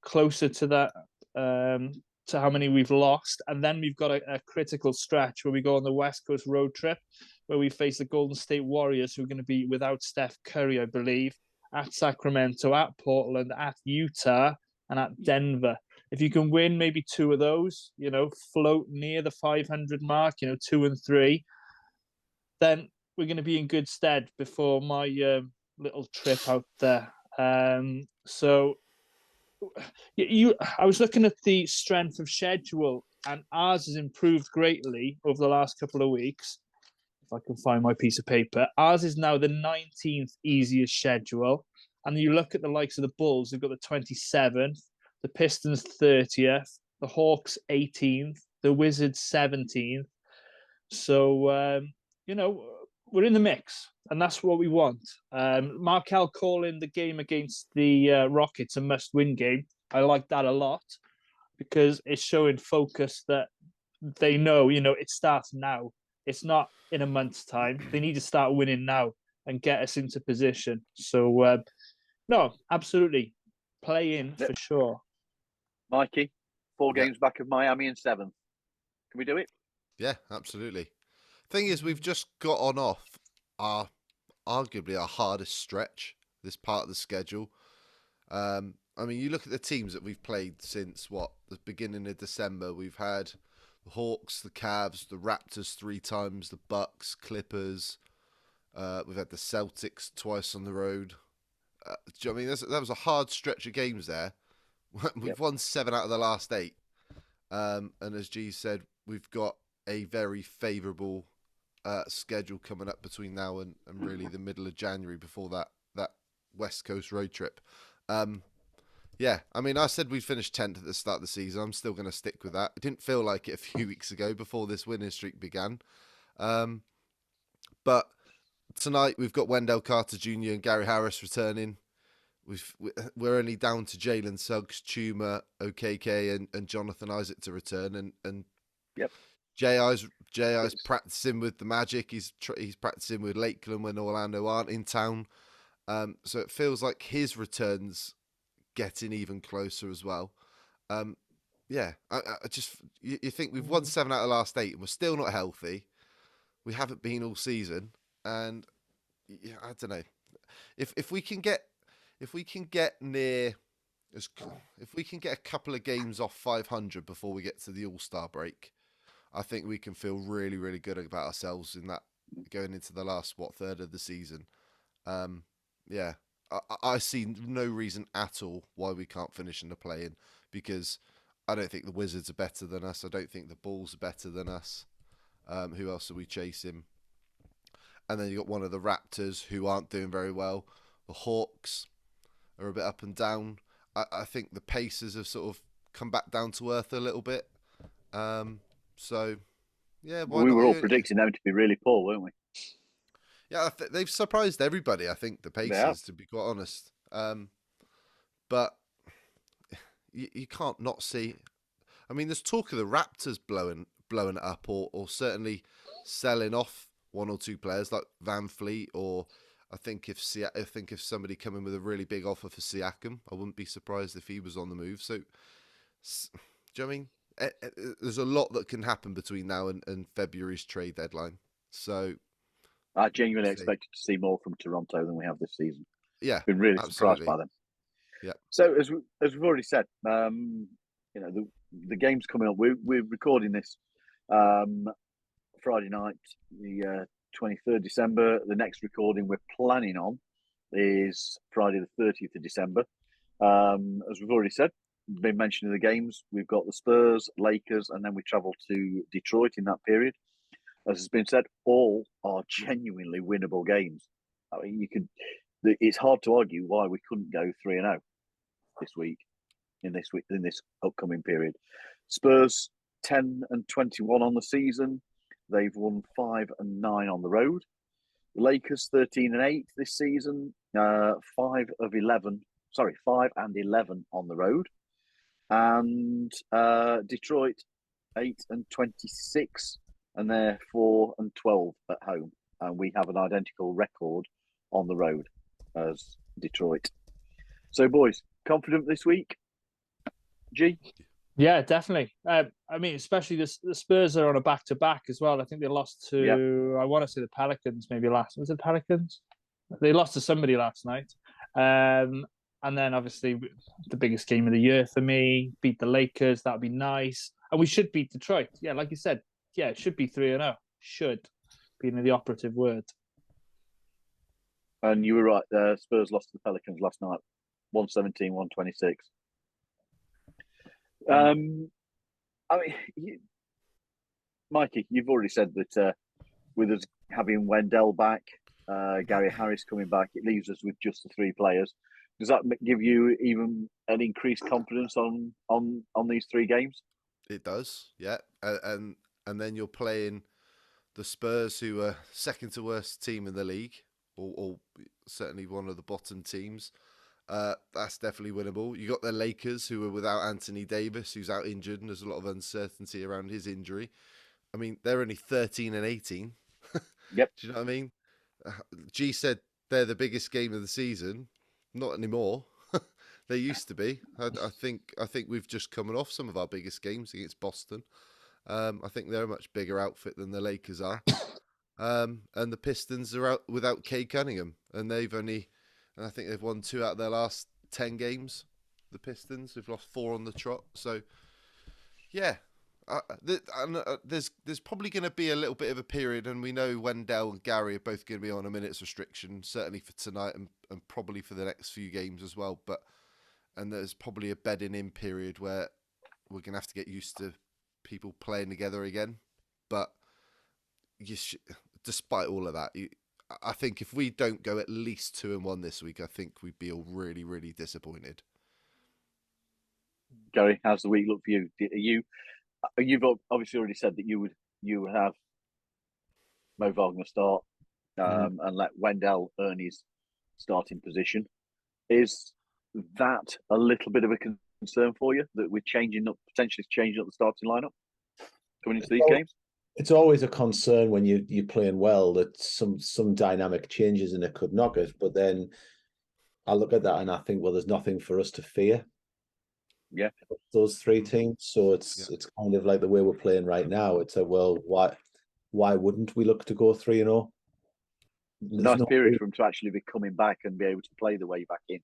closer to that, to how many we've lost, and then we've got a critical stretch where we go on the West Coast road trip, where we face the Golden State Warriors, who are going to be without Steph Curry, I believe, at Sacramento, at Portland, at Utah, and at Denver. If you can win maybe 2 of those, float near the 500 mark, 2 and 3, then we're going to be in good stead before my little trip out there. So I was looking at the strength of schedule, and ours has improved greatly over the last couple of weeks. If I can find my piece of paper, ours is now the 19th easiest schedule. And you look at the likes of the Bulls, they've got the 27th, the Pistons 30th, the Hawks 18th, the Wizards 17th. So, we're in the mix, and that's what we want. Markel calling the game against the Rockets a must-win game. I like that a lot, because it's showing focus that they know, it starts now. It's not in a month's time. They need to start winning now and get us into position. So, no, absolutely. Play in for sure. Mikey, 4 games back of Miami in 7th. Can we do it? Yeah, absolutely. Thing is, we've just got on off arguably our hardest stretch, this part of the schedule. You look at the teams that we've played since, the beginning of December. We've had the Hawks, the Cavs, the Raptors 3 times, the Bucks, Clippers. We've had the Celtics twice on the road. Do you know what I mean? That was a hard stretch of games there. We've won 7 out of the last 8. And as G said, we've got a very favourable schedule coming up between now and really the middle of January before that West Coast road trip. I said we'd finish 10th at the start of the season. I'm still going to stick with that. It didn't feel like it a few weeks ago before this winning streak began. But tonight we've got Wendell Carter Jr. and Gary Harris returning. We're only down to Jalen Suggs, Chuma, OKK, and Jonathan Isaac to return, and JI's practicing with the Magic. He's practicing with Lakeland when Orlando aren't in town. So it feels like his return's getting even closer as well. Yeah, I just you think we've won 7 out of the last 8 and we're still not healthy. We haven't been all season, and yeah, I don't know if we can get near if we can get a couple of games off 500 before we get to the All-Star break, I think we can feel really, really good about ourselves in that going into the last third of the season. Yeah, I see no reason at all why we can't finish in the play-in, because I don't think the Wizards are better than us. I don't think the Bulls are better than us. Who else are we chasing? And then you got one of the Raptors who aren't doing very well. The Hawks are a bit up and down. I think the Pacers have sort of come back down to earth a little bit. So, yeah, why we not? were all predicting them to be really poor, weren't we? Yeah, they've surprised everybody, I think, the Pacers, to be quite honest. But you can't not see... I mean, there's talk of the Raptors blowing it up, or certainly selling off 1 or 2 players like Van Fleet, or I think if somebody come in with a really big offer for Siakam, I wouldn't be surprised if he was on the move. So, do you know what I mean? There's a lot that can happen between now and February's trade deadline. So, I genuinely expected to see more from Toronto than we have this season. Yeah, been really absolutely. surprised by them. Yeah. So as we've already said, the game's coming up. We're recording this Friday night, the 23rd December. The next recording we're planning on is Friday the 30th of December. As we've already said, been mentioning the games. We've got the Spurs, Lakers, and then we travel to Detroit in that period. As has been said, all are genuinely winnable games. I mean, it's hard to argue why we couldn't go 3-0 this week in this upcoming period. Spurs 10-21 on the season. They've won 5-9 on the road. Lakers 13-8 this season. 5-11 on the road. And Detroit 8-26, and they're 4-12 at home. And we have an identical record on the road as Detroit. So, boys, confident this week? G? Yeah, definitely. I mean, especially the Spurs are on a back-to-back as well. I think they lost to, I want to say the Pelicans maybe last. Was it Pelicans? They lost to somebody last night. And then obviously the biggest game of the year for me, beat the Lakers. That would be nice. And we should beat Detroit. Yeah, like you said, yeah, it should be 3-0. Should, being the operative word. And you were right. Spurs lost to the Pelicans last night, 117-126. I mean, Mikey, you've already said that with us having Wendell back, Gary Harris coming back, it leaves us with just the 3 players. Does that give you even an increased confidence on these 3 games? It does, yeah. And then you're playing the Spurs, who are second to worst team in the league, or certainly one of the bottom teams. That's definitely winnable. You got the Lakers, who are without Anthony Davis, who's out injured, and there's a lot of uncertainty around his injury. I mean, they're only 13-18. Yep. Do you know what I mean? G said they're the biggest game of the season. Not anymore. They used to be. I think we've just come off some of our biggest games against Boston. I think they're a much bigger outfit than the Lakers are. And the Pistons are out without Cade Cunningham, and I think they've won 2 out of their last 10 games. The Pistons have lost 4 on the trot. So, yeah, there's probably going to be a little bit of a period, and we know Wendell and Gary are both going to be on a minutes restriction, certainly for tonight and probably for the next few games as well. And there's probably a bedding in period where we're going to have to get used to people playing together again. But despite all of that, I think if we don't go at least 2-1 this week, I think we'd be all really, really disappointed. Gary, how's the week look for you? You've obviously already said that you would have Mo Wagner start and let Wendell earn his starting position. Is that a little bit of a concern for you that we're potentially changing up the starting lineup coming into these games? it's always a concern when you're playing well that some dynamic changes and it could knock it. But then I look at that and I think, well, there's nothing for us to fear. Yeah. Those three teams. So Yeah. it's kind of like the way we're playing right now. It's a, well, why wouldn't we look to go 3-0? There's Nice no period for him to actually be coming back and be able to play the way back in.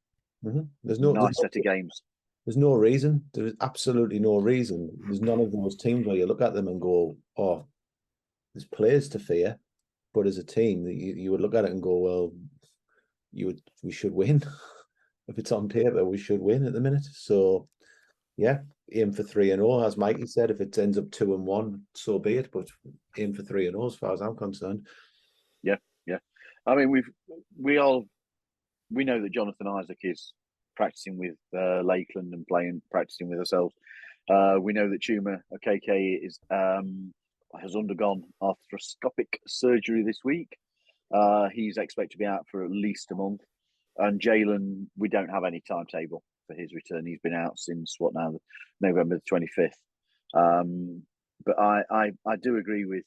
there's Nice set of games. there's no reason. There's absolutely no reason. There's none of those teams where you look at them and go, oh, there's players to fear. But as a team, you would look at it and go, well, we should win. If it's on paper, we should win at the minute. So yeah, aim for 3-0, as Mikey said. If it ends up 2-1, so be it. But aim for 3-0, as far as I'm concerned. Yeah, yeah. I mean, we know that Jonathan Isaac is practicing with Lakeland and practicing with ourselves. We know that Chuma Okeke has undergone arthroscopic surgery this week. He's expected to be out for at least a month. And Jalen, we don't have any timetable for his return. He's been out since November the 25th. But I do agree with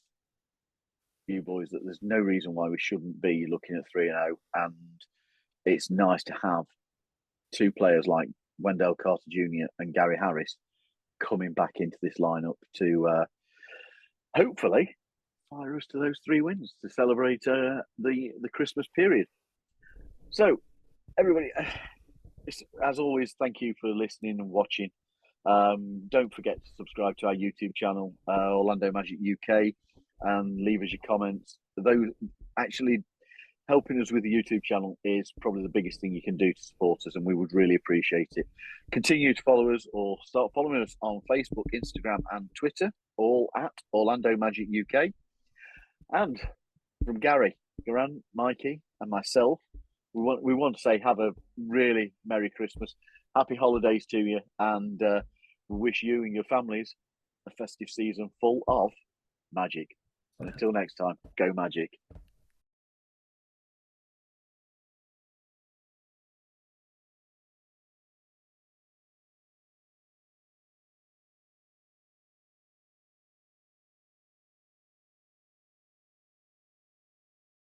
you boys that there's no reason why we shouldn't be looking at 3-0, and it's nice to have two players like Wendell Carter Jr. and Gary Harris coming back into this lineup to hopefully fire us to those 3 wins to celebrate the Christmas period. So, everybody, as always, thank you for listening and watching. Don't forget to subscribe to our YouTube channel, Orlando Magic UK, and leave us your comments. Those actually helping us with the YouTube channel is probably the biggest thing you can do to support us, and we would really appreciate it. Continue to follow us or start following us on Facebook, Instagram, and Twitter, all at Orlando Magic UK. And from Gary, Geraint, Mikey, and myself, we want to say have a really Merry Christmas, Happy Holidays to you, and we wish you and your families a festive season full of magic. And until next time, go Magic.